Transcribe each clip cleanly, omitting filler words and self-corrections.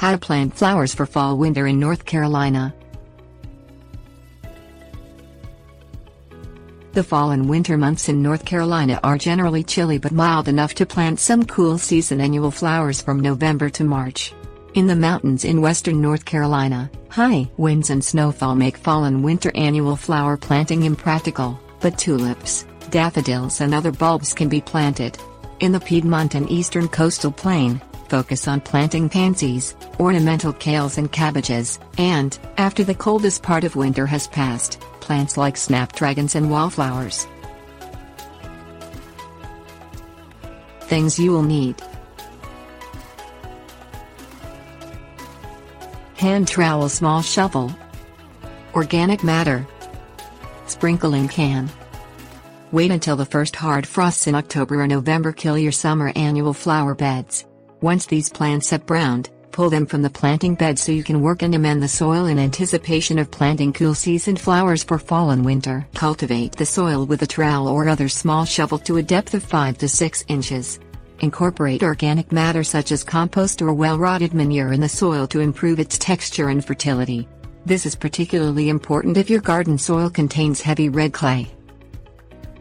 How to plant flowers for fall-winter in North Carolina. The fall and winter months in North Carolina are generally chilly but mild enough to plant some cool season annual flowers from November to March. In the mountains in western North Carolina, high winds and snowfall make fall and winter annual flower planting impractical, but tulips, daffodils and other bulbs can be planted. In the Piedmont and eastern coastal plain, focus on planting pansies, ornamental kales and cabbages, and, after the coldest part of winter has passed, plants like snapdragons and wallflowers. Things you will need: hand trowel, small shovel, organic matter, sprinkling can. Wait until the first hard frosts in October or November kill your summer annual flower beds. Once these plants have browned, pull them from the planting bed so you can work and amend the soil in anticipation of planting cool season flowers for fall and winter. Cultivate the soil with a trowel or other small shovel to a depth of 5 to 6 inches. Incorporate organic matter such as compost or well-rotted manure in the soil to improve its texture and fertility. This is particularly important if your garden soil contains heavy red clay.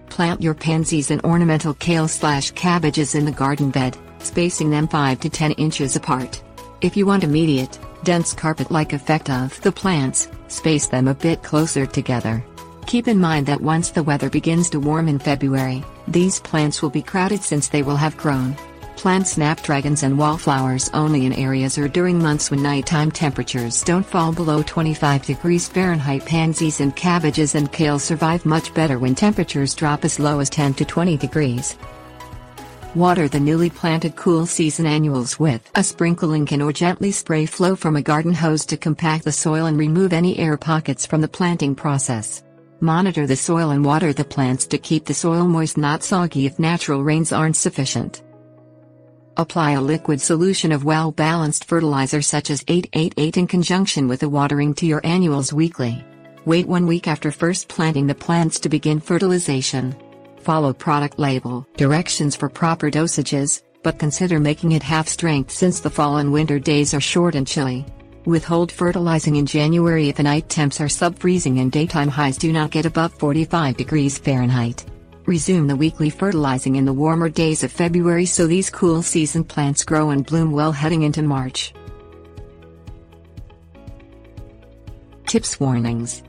Plant your pansies and ornamental kale/cabbages in the garden bed, spacing them 5 to 10 inches apart. If you want immediate, dense carpet-like effect of the plants, space them a bit closer together. Keep in mind that once the weather begins to warm in February, these plants will be crowded since they will have grown. Plant snapdragons and wallflowers only in areas or during months when nighttime temperatures don't fall below 25 degrees Fahrenheit. Pansies and cabbages and kale survive much better when temperatures drop as low as 10 to 20 degrees. Water the newly planted cool season annuals with a sprinkling can or gently spray flow from a garden hose to compact the soil and remove any air pockets from the planting process. Monitor the soil and water the plants to keep the soil moist, not soggy if natural rains aren't sufficient. Apply a liquid solution of well-balanced fertilizer such as 888 in conjunction with the watering to your annuals weekly. Wait 1 week after first planting the plants to begin fertilization. Follow product label directions for proper dosages, but consider making it half strength since the fall and winter days are short and chilly. Withhold fertilizing in January if the night temps are sub-freezing and daytime highs do not get above 45 degrees Fahrenheit. Resume the weekly fertilizing in the warmer days of February so these cool season plants grow and bloom well heading into March. Tips: warnings.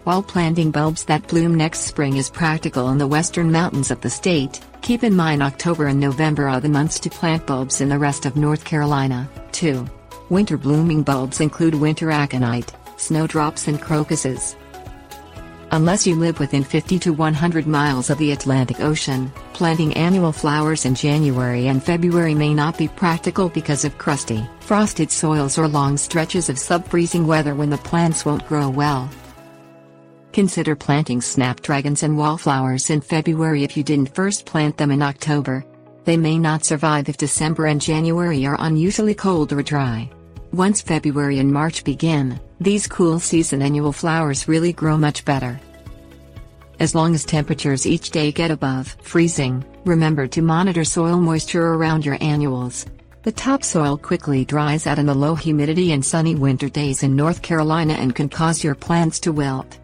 While planting bulbs that bloom next spring is practical in the western mountains of the state, keep in mind October and November are the months to plant bulbs in the rest of North Carolina, too. Winter blooming bulbs include winter aconite, snowdrops and crocuses. Unless you live within 50 to 100 miles of the Atlantic Ocean, planting annual flowers in January and February may not be practical because of crusty, frosted soils or long stretches of sub-freezing weather when the plants won't grow well. Consider planting snapdragons and wallflowers in February if you didn't first plant them in October. They may not survive if December and January are unusually cold or dry. Once February and March begin, these cool season annual flowers really grow much better. As long as temperatures each day get above freezing, remember to monitor soil moisture around your annuals. The topsoil quickly dries out in the low humidity and sunny winter days in North Carolina and can cause your plants to wilt.